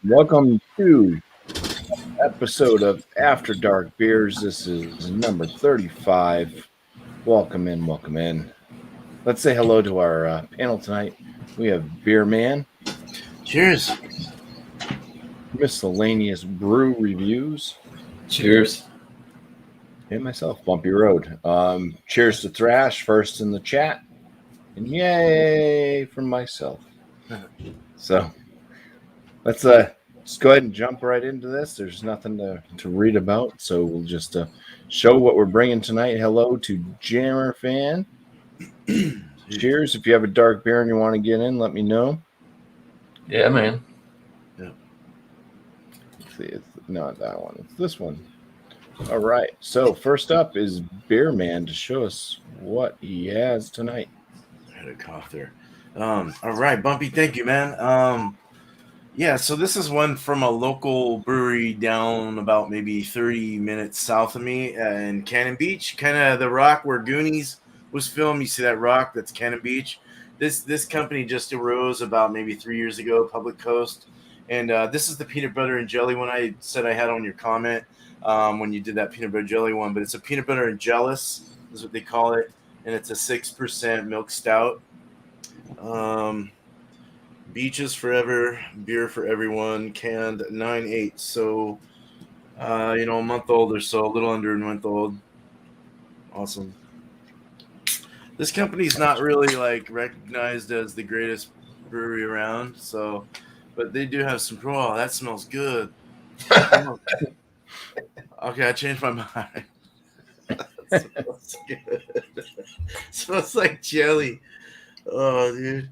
Welcome to episode of After Dark Beers. This is number 35. Welcome in, welcome in. Let's say hello to our panel tonight. We have Beer Man, Cheers. miscellaneous brew reviews, Cheers. and myself, Bumpy Road. Cheers to Thrash first in the chat, and yay from myself. So let's just go ahead and jump right into this. There's nothing to read about, so we'll just show what we're bringing tonight. Hello to Jammer Fan. Cheers. If you have a dark beer and you want to get in, let me know. Yeah, man. Yeah. Let's see, it's not that one. It's this one. All right. So first up is Beer Man to show us what he has tonight. I had a cough there. All right, Bumpy, thank you, man. Yeah, so this is one from a local brewery down about maybe 30 minutes south of me in Cannon Beach, kind of the rock where Goonies was filmed. You see that rock? That's Cannon Beach. This company just arose about maybe 3 years ago, Public Coast, and this is the peanut butter and jelly one I said I had on your comment when you did that peanut butter jelly one, but it's a peanut butter and jealous is what they call it, and it's a 6% milk stout. Beaches forever, beer for everyone, canned 9.8. So, a month old or so, a little under a month old. Awesome. This company's not really recognized as the greatest brewery around, so, but they do have some. Oh, that smells good. Okay, I changed my mind. That smells good. Smells like jelly. Oh, dude.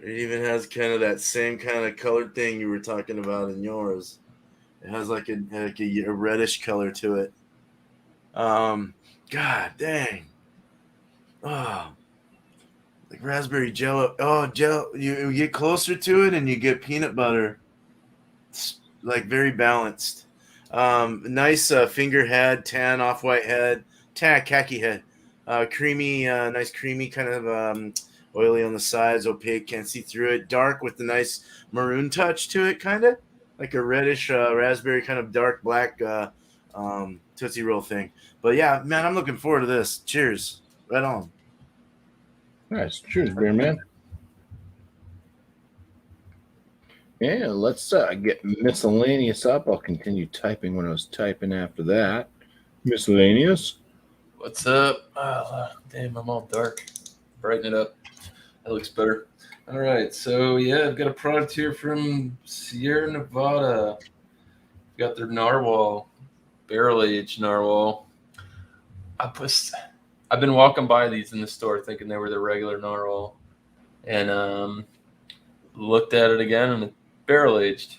It even has kind of that same kind of colored thing you were talking about in yours. It has like a reddish color to it. God dang. Oh, like raspberry jello. Oh, jello. You get closer to it and you get peanut butter. It's like very balanced. Nice finger head, tan off-white head, khaki head. Creamy, nice creamy kind of oily on the sides, opaque, can't see through it. Dark with a nice maroon touch to it, kind of like a reddish raspberry, kind of dark black Tootsie Roll thing. But yeah, man, I'm looking forward to this. Cheers. Right on. Nice. Cheers, Beer Man. Yeah, let's get miscellaneous up. I'll continue typing when I was typing after that. Miscellaneous. What's up? Damn, I'm all dark. Brighten it up. That looks better. All right. So, yeah, I've got a product here from Sierra Nevada. Got their narwhal, barrel-aged narwhal. I've been walking by these in the store thinking they were the regular narwhal. And looked at it again, and it's barrel-aged.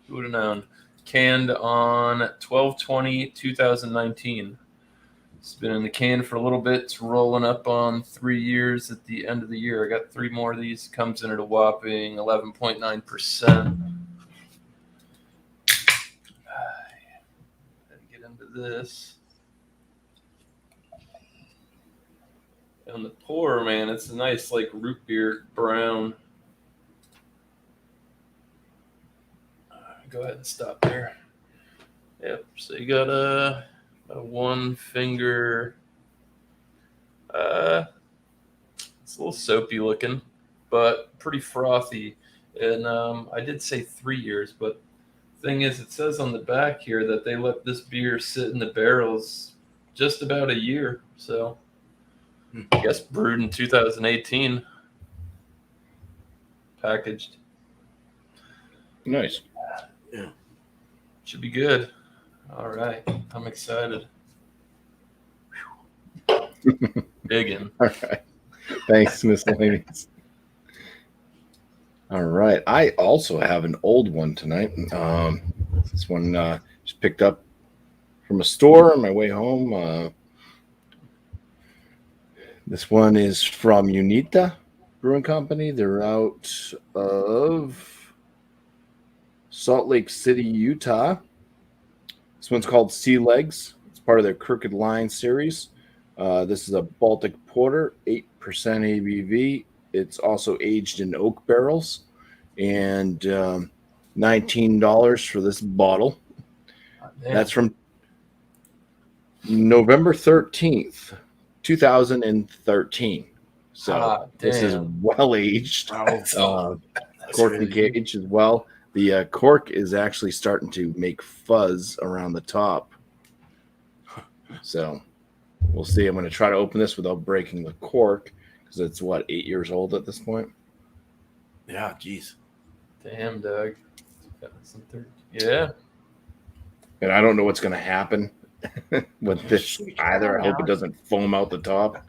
Who would have known? Canned on 12/20/2019. It's been in the can for a little bit. It's rolling up on 3 years at the end of the year. I got 3 more of these. Comes in at a whopping 11.9%. Gotta get into this. And the pour, man, it's a nice root beer brown. Go ahead and stop there. Yep. So you got a one finger. It's a little soapy looking, but pretty frothy. And I did say 3 years, but thing is, it says on the back here that they let this beer sit in the barrels just about a year. So I guess brewed in 2018, packaged. Nice. Yeah. Should be good. All right. I'm excited. Digging. All right. Thanks, miscellaneous. All right. I also have an old one tonight. This one just picked up from a store on my way home. This one is from Unita Brewing Company. They're out of Salt Lake City, Utah. This one's called Sea Legs. It's part of their Crooked Line series. This is a Baltic Porter, 8% ABV. It's also aged in oak barrels. and $19 for this bottle. Damn. That's from November 13th, 2013. So this is damn. well aged. Oh, that's Cork and crazy. cage as well. The cork is actually starting to make fuzz around the top. So we'll see. I'm going to try to open this without breaking the cork because it's what, 8 years old at this point. Yeah, jeez. Damn, Doug. Yeah. And I don't know what's going to happen with this either. I hope it doesn't foam out the top.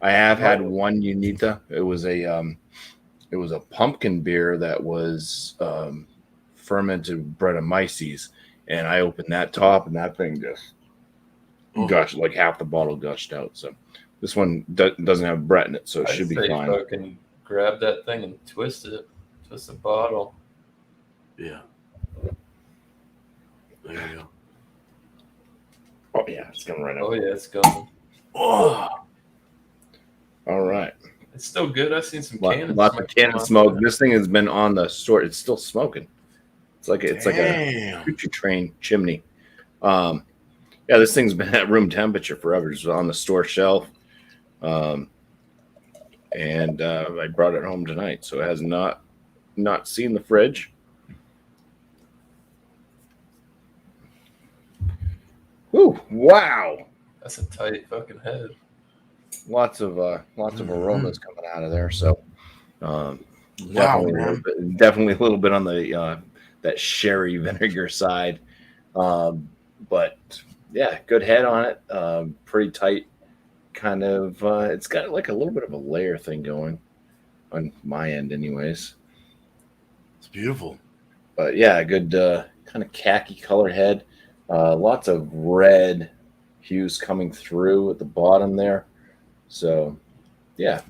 I have had one Unita. It was a pumpkin beer that was fermented BuMpY-isms, and I opened that top, and that thing just gushed, like half the bottle gushed out. So this one doesn't have Brett in it, so it should be fine. Fucking grab that thing and twist the bottle. Yeah. There you go. Oh yeah, it's coming right up. Oh yeah, it's going. Oh, All right. It's still good. I've seen some Lots of cannon smoke. This thing has been on the store. It's still smoking. It's like a choo-choo train chimney. Yeah, this thing's been at room temperature forever. It's on the store shelf, and I brought it home tonight, so it has not seen the fridge. Whew, wow! That's a tight fucking head. Lots of aromas coming out of there. So, wow, definitely a little bit on the that sherry vinegar side, but yeah, good head on it. Pretty tight, kind of. It's got like a little bit of a layer thing going on my end, anyways. It's beautiful. But yeah, good kind of khaki color head. Lots of red hues coming through at the bottom there. So, yeah,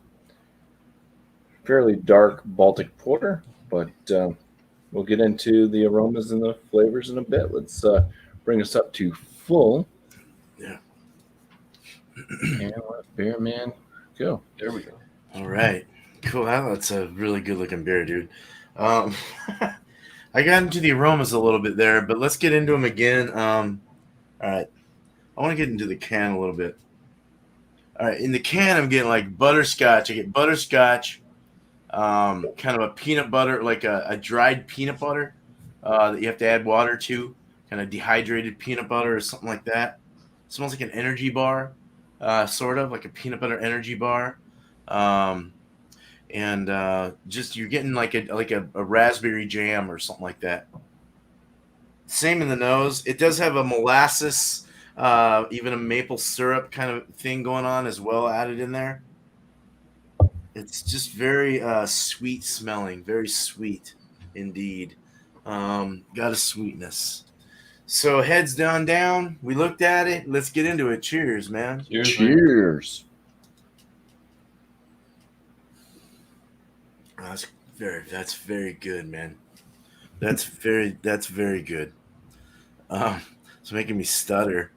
fairly dark Baltic porter, but we'll get into the aromas and the flavors in a bit. Let's bring us up to full. Yeah. And let Beer Man go. There we go. All right. Cool. That's a really good looking beer, dude. I got into the aromas a little bit there, but let's get into them again. All right. I want to get into the can a little bit. All right. In the can, I'm getting like butterscotch. I get butterscotch, kind of a peanut butter, like a dried peanut butter that you have to add water to, kind of dehydrated peanut butter or something like that. It smells like an energy bar, sort of like a peanut butter energy bar. And just you're getting like a raspberry jam or something like that. Same in the nose. It does have a molasses, even a maple syrup kind of thing going on as well, added in there. It's just very sweet smelling, very sweet indeed. Got a sweetness. So heads down. We looked at it. Let's get into it. Cheers, man. Cheers. That's very good, man. That's very good. It's making me stutter.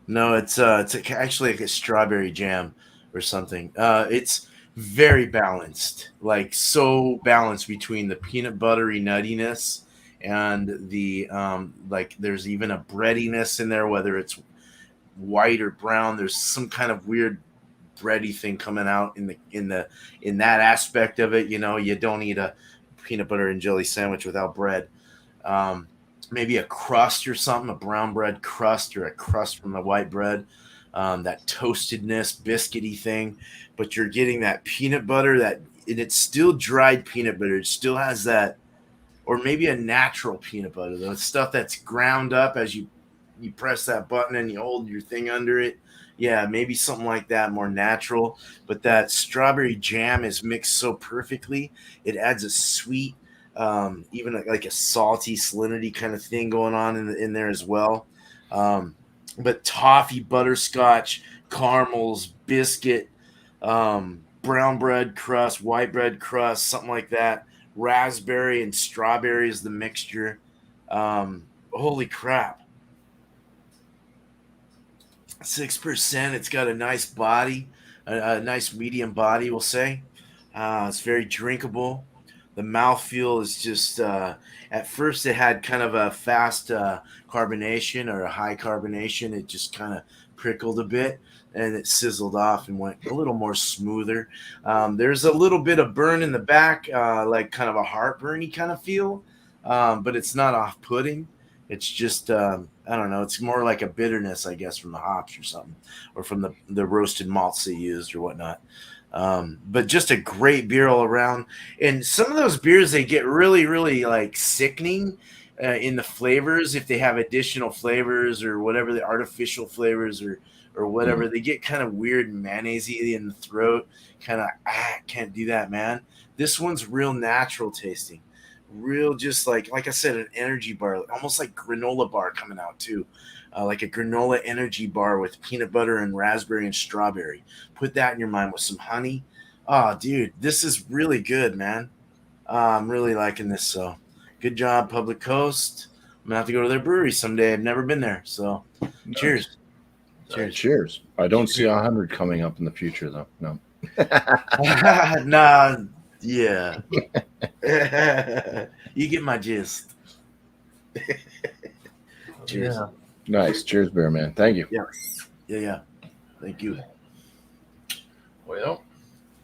No, it's actually like a strawberry jam or something. It's very balanced, like so balanced between the peanut buttery nuttiness and the like. There's even a breadiness in there, whether it's white or brown. There's some kind of weird bready thing coming out in that aspect of it. You know, you don't eat a peanut butter and jelly sandwich without bread. Maybe a crust or something, a brown bread crust or a crust from the white bread, that toastedness, biscuity thing. But you're getting that peanut butter and it's still dried peanut butter. It still has that, or maybe a natural peanut butter, the stuff that's ground up as you press that button and you hold your thing under it. Yeah, maybe something like that, more natural. But that strawberry jam is mixed so perfectly. It adds a sweet, even like a salty salinity kind of thing going on in there as well. But toffee, butterscotch, caramels, biscuit, brown bread crust, white bread crust, something like that. Raspberry and strawberry is the mixture. Holy crap. 6%. It's got a nice body, a nice medium body, we'll say. It's very drinkable. The mouthfeel is just at first it had kind of a fast carbonation or a high carbonation. It just kind of prickled a bit and it sizzled off and went a little more smoother. There's a little bit of burn in the back, like kind of a heartburny kind of feel, but it's not off-putting. It's just I don't know. It's more like a bitterness, I guess, from the hops or something, or from the roasted malts they used or whatnot. But just a great beer all around. And some of those beers, they get really, really like sickening in the flavors if they have additional flavors or whatever, the artificial flavors or whatever. They get kind of weird and mayonnaise-y in the throat. Kind of, can't do that, man. This one's real natural tasting. Real, just like I said, an energy bar, almost like granola bar coming out too. Like a granola energy bar with peanut butter and raspberry and strawberry. Put that in your mind with some honey. Oh, dude, this is really good, man. I'm really liking this. So good job, Public Coast. I'm going to have to go to their brewery someday. I've never been there. So cheers. Cheers. Cheers. I don't see 100 coming up in the future, though. No. Nah, yeah. You get my gist. Cheers. Yeah. Nice. Cheers, Bear Man. Thank you. Yeah. Thank you. Well,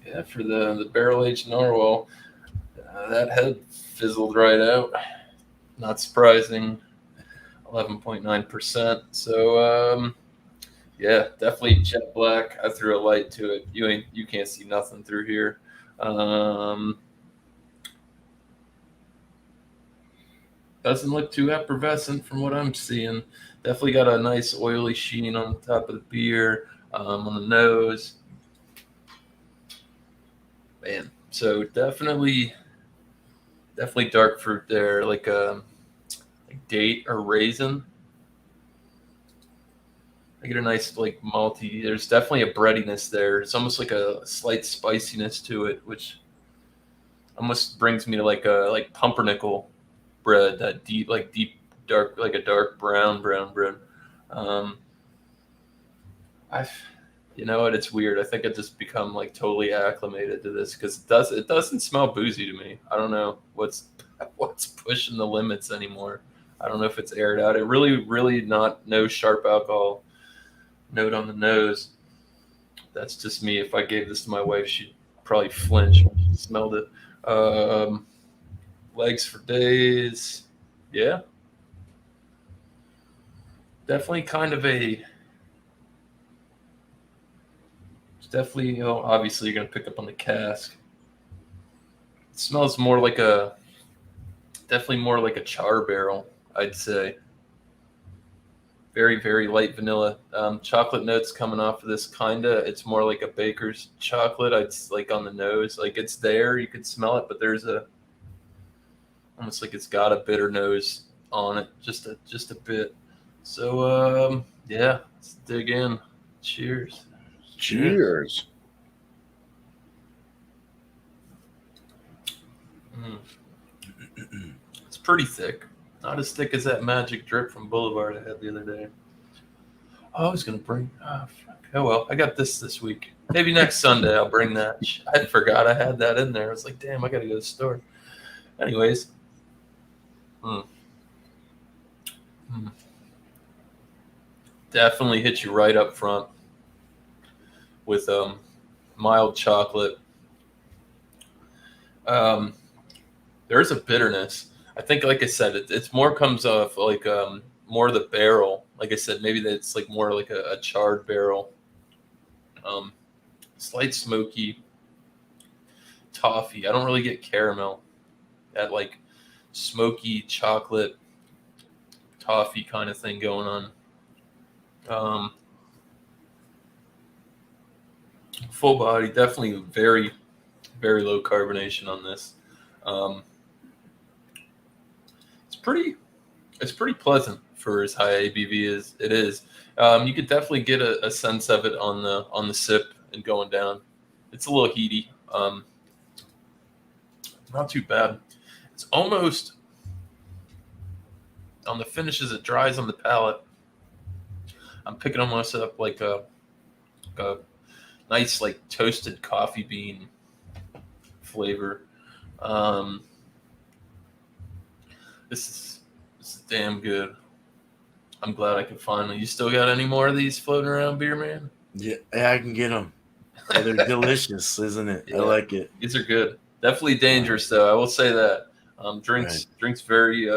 yeah, for the barrel aged narwhal, that head fizzled right out. Not surprising. 11.9%. So yeah, definitely jet black. I threw a light to it. You can't see nothing through here. Doesn't look too effervescent from what I'm seeing. Definitely got a nice oily sheen on the top of the beer, on the nose. Man, so definitely dark fruit there, like a date or raisin. I get a nice like malty. There's definitely a breadiness there. It's almost like a slight spiciness to it, which almost brings me to like pumpernickel bread, that deep dark, like a dark brown bread. You know what? It's weird. I think I just become like totally acclimated to this because it doesn't smell boozy to me. I don't know what's pushing the limits anymore. I don't know if it's aired out. It really no sharp alcohol note on the nose. That's just me. If I gave this to my wife, she'd probably flinch when she smelled it. Legs for days. Yeah. Definitely kind of it's definitely, obviously you're going to pick up on the cask. It smells definitely more like a char barrel, I'd say. Very, very light vanilla. Chocolate notes coming off of this, it's more like a baker's chocolate. It's like on the nose, like it's there, you could smell it, but there's almost like it's got a bitter nose on it, just a bit. So yeah, let's dig in. Cheers. Cheers. It's pretty thick. Not as thick as that magic drip from Boulevard I had the other day. Oh, I was going to bring... Oh, fuck. Oh, well, I got this week. Maybe next Sunday I'll bring that. I forgot I had that in there. I was like, damn, I got to go to the store. Anyways. Definitely hit you right up front with mild chocolate. There's a bitterness. I think, like I said, it's more comes off like more of the barrel. Like I said, maybe that's like more like a charred barrel. Slight smoky toffee. I don't really get caramel. That like smoky chocolate toffee kind of thing going on. Full body, definitely very, very low carbonation on this. It's pretty pleasant for as high ABV as it is. You could definitely get a sense of it on the sip and going down. It's a little heaty. Not too bad. It's almost on the finish as it dries on the palate. I'm picking almost up like a nice like toasted coffee bean flavor. Um, this is damn good. I'm glad I can finally. You still got any more of these floating around, beer man? Yeah, I can get them. Yeah, they're delicious, isn't it? I Yeah. like it. These are good. Definitely dangerous though. I will say that. Drinks very.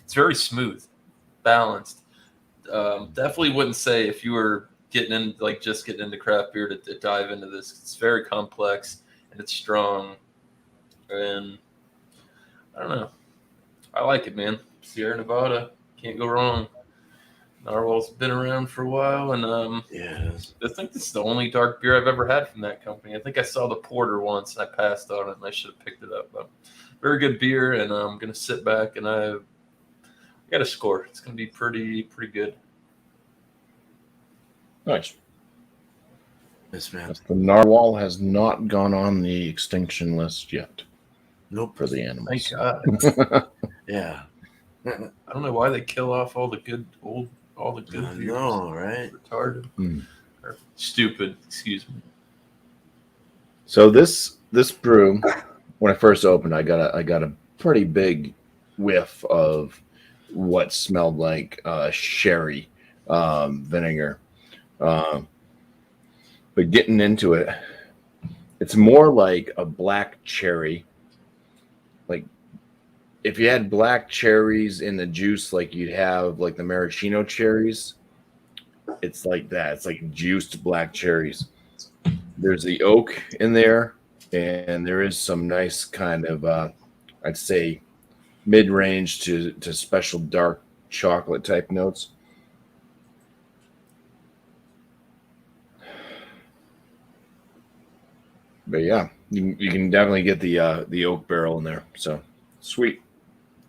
It's very smooth, balanced. Definitely wouldn't say if you were getting in, like just getting into craft beer to dive into this. It's very complex and it's strong, and I don't know. I like it, man. Sierra Nevada, can't go wrong. Narwhal's been around for a while, and Yes. I think this is the only dark beer I've ever had from that company. I think I saw the porter once, and I passed on it, and I should have picked it up. But very good beer, and I'm gonna sit back, and I got a score. It's gonna be pretty good. Nice. Yes, man. The narwhal has not gone on the extinction list yet Nope. for the Thank animals. God. Yeah. I don't know why they kill off all the good I beers. know, right? Retarded. Hmm. Or stupid. Excuse me. So this brew, when I first opened, I got a pretty big whiff of what smelled like sherry vinegar. Um, but getting into it, it's more like a black cherry. Like if you had black cherries in the juice, like you'd have like the maraschino cherries, it's like that. It's like juiced black cherries. There's the oak in there, and there is some nice kind of, I'd say, mid-range to special dark chocolate type notes. But yeah, you can definitely get the oak barrel in there. So sweet.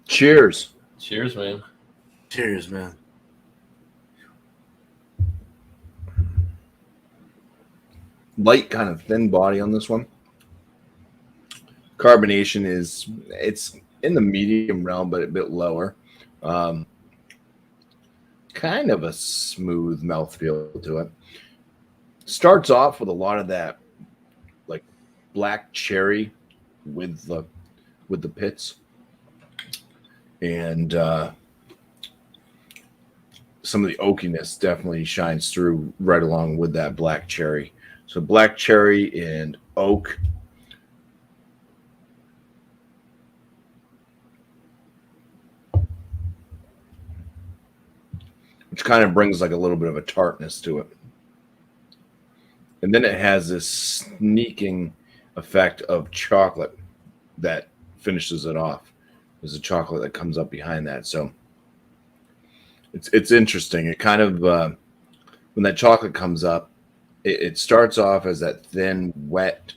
Cheers. Cheers, man. Cheers, man. Light kind of thin body on this one. Carbonation it's in the medium realm, but a bit lower. Um, kind of a smooth mouthfeel to it. Starts off with a lot of that like black cherry with the pits, and some of the oakiness definitely shines through right along with that black cherry. So black cherry and oak. Which kind of brings like a little bit of a tartness to it. And then it has this sneaking effect of chocolate that finishes it off. There's a chocolate that comes up behind that. So it's interesting. It kind of when that chocolate comes up, it starts off as that thin, wet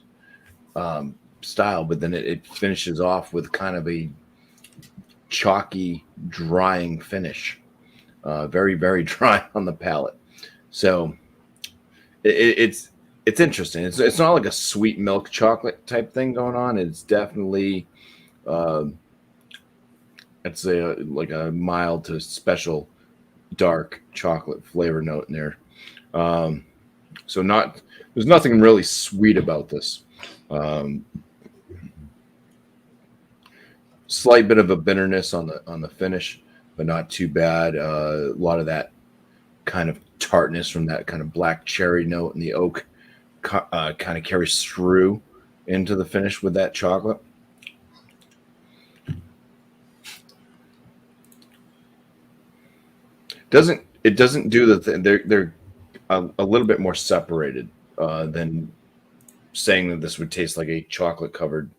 style, but then it finishes off with kind of a chalky, drying finish. Very, very dry on the palate. So it's interesting. It's not like a sweet milk chocolate type thing going on. It's definitely, I'd say, like a mild to special dark chocolate flavor note in there. So there's nothing really sweet about this. Slight bit of a bitterness on the finish, but not too bad. A lot of that kind of tartness from that kind of black cherry note and the oak kind of carries through into the finish with that chocolate. It doesn't do the thing. They're a little bit more separated than saying that this would taste like a chocolate covered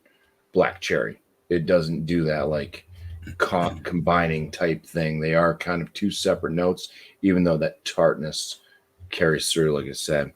black cherry. It doesn't do that like combining type thing. They are kind of two separate notes, even though that tartness carries through, like I said.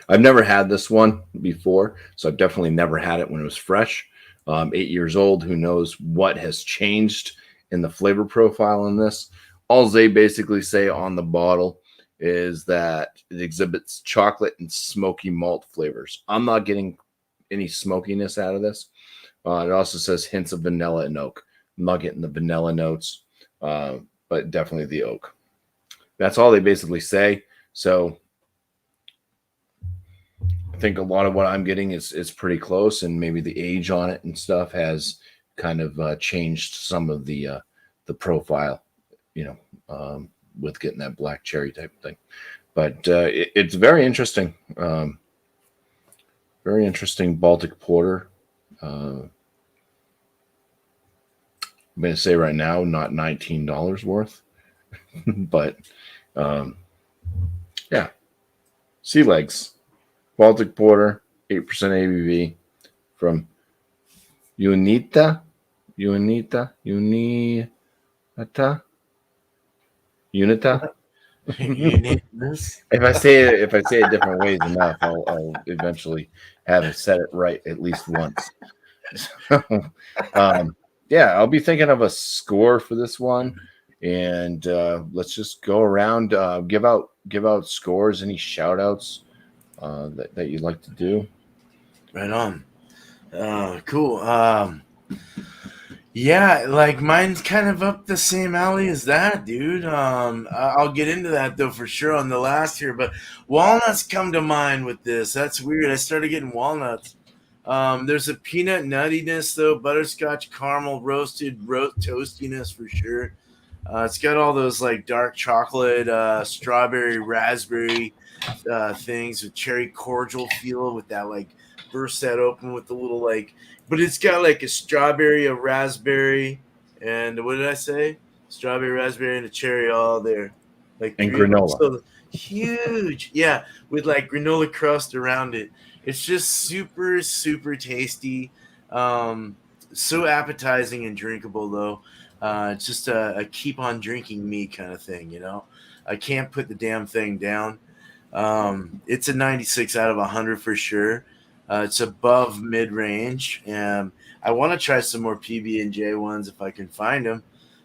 I've never had this one before, so I've definitely never had it when it was fresh. 8 years old, who knows what has changed in the flavor profile in this. All they basically say on the bottle is that it exhibits chocolate and smoky malt flavors. I'm not getting any smokiness out of this. It also says hints of vanilla and oak. I'm not getting the vanilla notes, but definitely the oak. That's all they basically say. So think a lot of what I'm getting is pretty close, and maybe the age on it and stuff has kind of changed some of the profile, you know, with getting that black cherry type of thing. But it's very interesting. Very interesting Baltic Porter. I'm going to say right now, not $19 worth, but yeah, Sea Legs, Baltic Porter, 8% ABV from Unita, Unita, Unita, Unita. Uniqueness. If I say it different ways enough, I'll eventually have it said it right at least once. So, yeah, I'll be thinking of a score for this one, and let's just go around, give out scores, any shout outs that you'd like to do. Right on. Cool. Yeah, like mine's kind of up the same alley as that, dude. I'll get into that though for sure on the last here, but walnuts come to mind with this. That's weird. I started getting walnuts. There's a peanut nuttiness though, butterscotch caramel roasted toastiness for sure. It's got all those like dark chocolate, strawberry, raspberry things with cherry cordial feel with that like burst that open with the little like, but it's got like a strawberry, a raspberry, and what did I say? Strawberry, raspberry, and a cherry all there, like And three of them. granola. So huge, yeah, with like granola crust around it. It's just super, super tasty. So appetizing and drinkable though. It's just a keep on drinking me kind of thing, you know. I can't put the damn thing down. It's a 96 out of 100 for sure. It's above mid range, and I want to try some more PB and J ones if I can find them.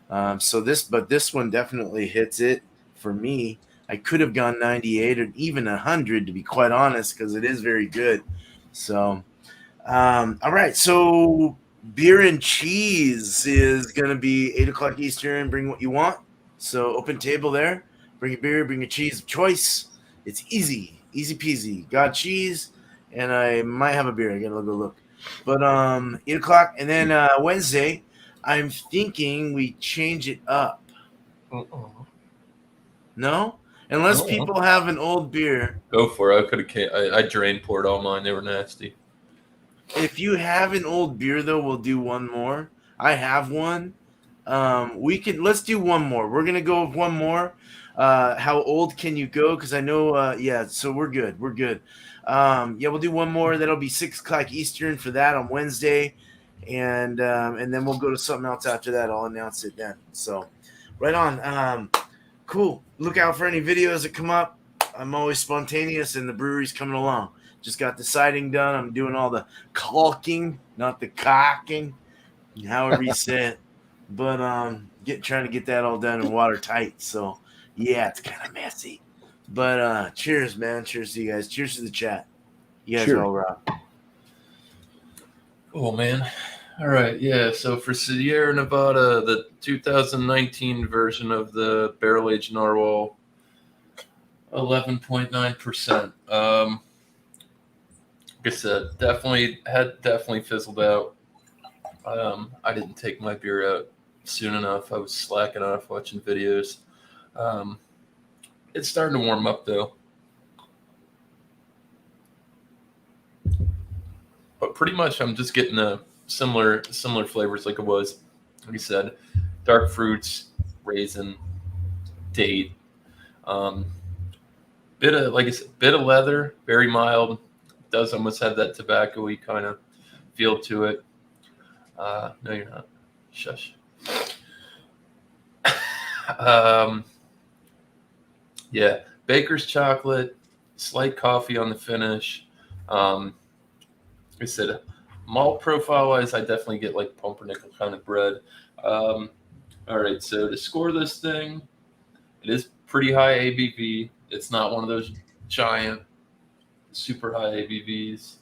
But this one definitely hits it for me. I could have gone 98 or even 100 to be quite honest, because it is very good. So, all right. So beer and cheese is gonna be 8 o'clock Eastern. Bring what you want. So open table there. Bring a beer. Bring a cheese of choice. It's easy, easy peasy. Got cheese, and I might have a beer. I gotta go look. But 8 o'clock, and then Wednesday, I'm thinking we change it up. No, unless No. people have an old beer. Go for it. I could have. I drain poured all mine. They were nasty. If you have an old beer, though, we'll do one more. I have one. Let's do one more. We're gonna go with one more. How old can you go? Because I know, yeah. So we're good. We're good. Yeah, we'll do one more. That'll be 6 o'clock Eastern for that on Wednesday, and then we'll go to something else after that. I'll announce it then. So, right on. Cool. Look out for any videos that come up. I'm always spontaneous, and the brewery's coming along. Just got the siding done. I'm doing all the caulking, not the caulking, however you say it. But trying to get that all done and watertight. So yeah, it's kind of messy. But cheers, man. Cheers to you guys. Cheers to the chat. You guys Cheers. all rock. Oh man. All right, yeah. So for Sierra Nevada, the 2019 version of the barrel aged narwhal, 11.9%. Like I said, definitely fizzled out. I didn't take my beer out soon enough. I was slacking off watching videos. It's starting to warm up though. But pretty much I'm just getting a similar flavors like it was. Like I said, dark fruits, raisin, date, bit of leather, very mild. Does almost have that tobacco-y kind of feel to it. No, you're not. Shush. Yeah, baker's chocolate, slight coffee on the finish. Like I said, malt profile-wise, I definitely get like pumpernickel kind of bread. All right, so to score this thing, it is pretty high ABV. It's not one of those giant, super high ABVs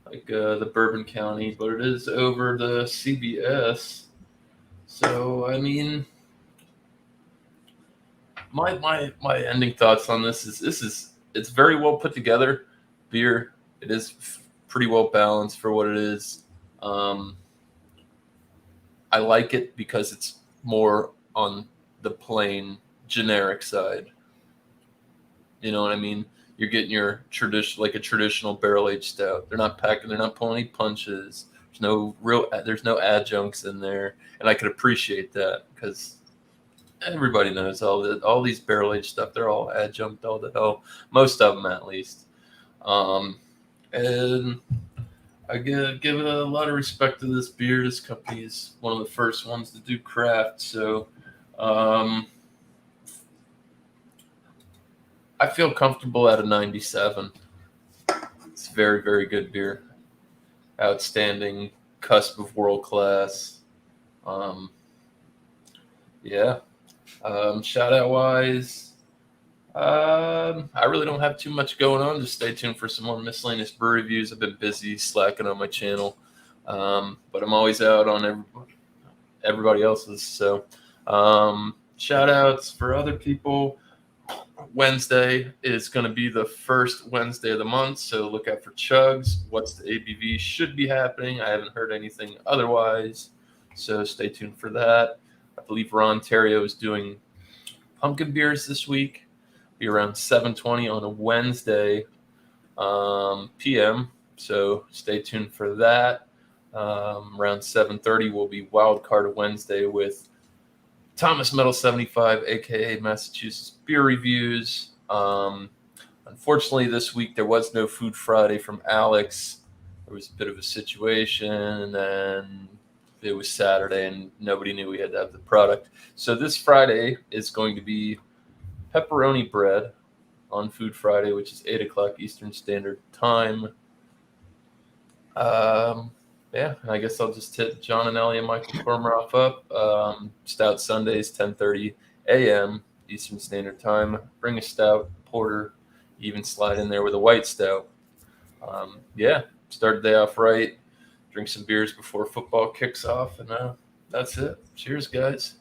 like the Bourbon County, but it is over the CBS. So I mean, my ending thoughts on this is it's very well put together beer. It is pretty well balanced for what it is. I like it because it's more on the plain generic side. You know what I mean? You're getting your a traditional barrel aged stout. They're not pulling any punches. There's no adjuncts in there, and I could appreciate that because everybody knows all these barrel aged stuff. They're all adjunct, all the hell, most of them at least. And I give it a lot of respect to this beer. This company is one of the first ones to do craft, so I feel comfortable at a 97. It's very, very good beer. Outstanding, cusp of world class. Yeah. Shout out wise, I really don't have too much going on. Just stay tuned for some more miscellaneous brew reviews. I've been busy slacking on my channel, but I'm always out on everybody else's. So shout outs for other people. Wednesday is going to be the first Wednesday of the month, so look out for Chugs. What's the ABV should be happening. I haven't heard anything otherwise, so stay tuned for that. I believe Ron Terrio is doing pumpkin beers this week. Be around 7:20 on a Wednesday p.m., so stay tuned for that. Around 7:30 will be Wild Card Wednesday with Thomas Metal 75, aka Massachusetts Beer Reviews. Unfortunately, this week there was no Food Friday from Alex. There was a bit of a situation, and then it was Saturday, and nobody knew we had to have the product. So this Friday is going to be pepperoni bread on Food Friday, which is 8 o'clock Eastern Standard Time. Yeah, I guess I'll just hit John and Ellie and Michael Kormeroff up. Stout Sundays, 10:30 a.m. Eastern Standard Time. Bring a stout, porter, even slide in there with a white stout. Yeah, start the day off right. Drink some beers before football kicks off, and that's it. Cheers, guys.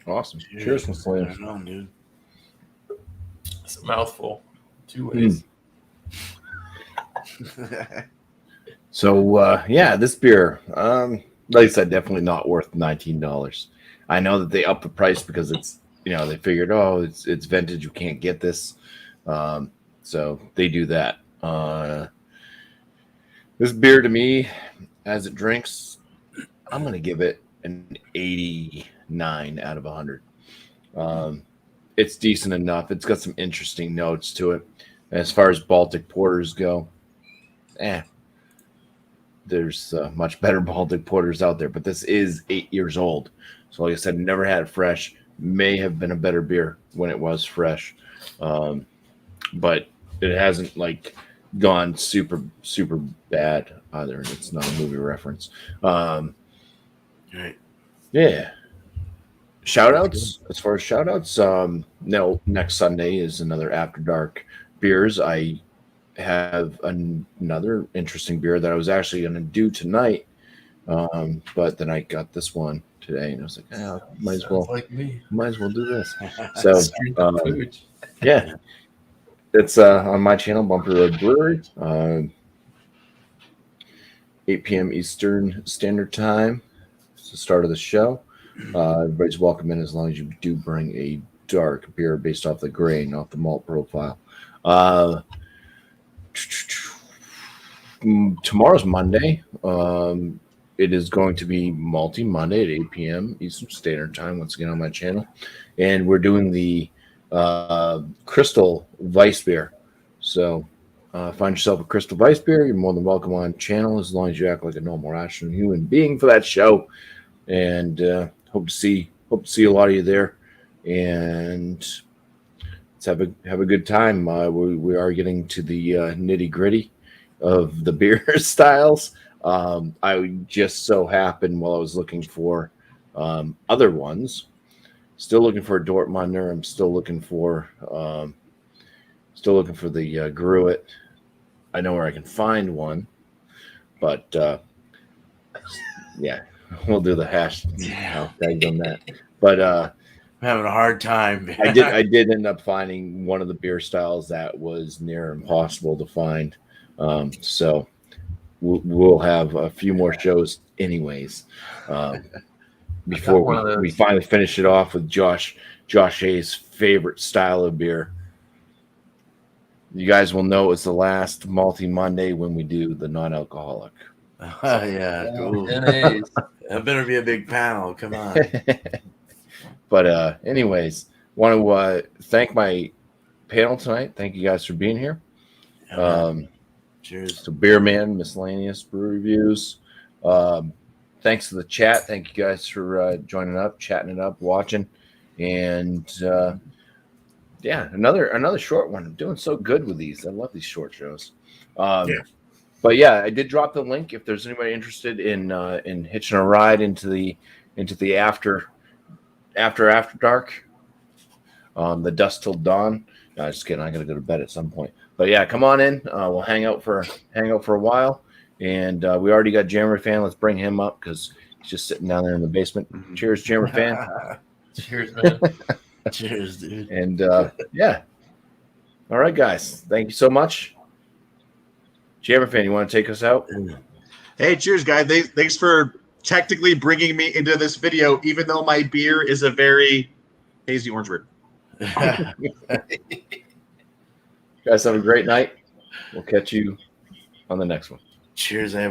Awesome. Cheers, Mr. Right on, dude. It's a mouthful. 2 ways. So, yeah, this beer, like I said, definitely not worth $19. I know that they upped the price because it's, they figured, it's vintage, you can't get this. So they do that. This beer to me, as it drinks, I'm going to give it an 89 out of 100. It's decent enough. It's got some interesting notes to it. As far as Baltic porters go, there's much better Baltic porters out there, but this is 8 years old. So like I said, never had it fresh. May have been a better beer when it was fresh. But it hasn't gone super, super bad either. It's not a movie reference. Right. Yeah. Shout outs. As far as shout outs, no, next Sunday is another After Dark beers. I have another interesting beer that I was actually going to do tonight, but then I got this one today, and I was like, might as well do this. So, yeah, it's on my channel, Bumpy Road Brewery, 8 p.m. Eastern Standard Time. It's the start of the show. Everybody's welcome in as long as you do bring a dark beer based off the grain, off the malt profile. Tomorrow's Monday. It is going to be Malty Monday at 8 p.m. Eastern Standard Time, once again on my channel. And we're doing the Crystal Weiss beer. So find yourself a Crystal Weiss beer. You're more than welcome on channel as long as you act like a normal, rational human being for that show. And hope to see a lot of you there. And let's have a good time. We are getting to the nitty gritty of the beer styles. I just so happened while I was looking for other ones, still looking for a Dortmunder. I'm still looking for the Gruit. I know where I can find one, but yeah, we'll do the hash tag on that. But I'm having a hard time. I did end up finding one of the beer styles that was near impossible to find. So we'll have a few more shows anyways. Before we finally finish it off with Josh A's favorite style of beer. You guys will know it's the last Multi Monday when we do the non-alcoholic. Yeah, cool. NAs. That better be a big panel. Come on. But anyways, want to thank my panel tonight. Thank you guys for being here. Cheers. So Beer Man, Miscellaneous Brew Reviews. Thanks to the chat. Thank you guys for joining up, chatting it up, watching. And yeah, another short one. I'm doing so good with these. I love these short shows. But yeah, I did drop the link if there's anybody interested in hitching a ride into the after dark. The dusk till dawn. No, just kidding. I gotta go to bed at some point. But yeah, come on in. We'll hang out for a while. And we already got Jammer Fan. Let's bring him up because he's just sitting down there in the basement. Mm-hmm. Cheers, Jammer Fan. Cheers, man. Cheers, dude. And yeah. All right, guys. Thank you so much. Jammer Fan, you want to take us out? Hey, cheers, guys. Thanks for technically bringing me into this video, even though my beer is a very hazy orange red. You guys have a great night. We'll catch you on the next one. Cheers,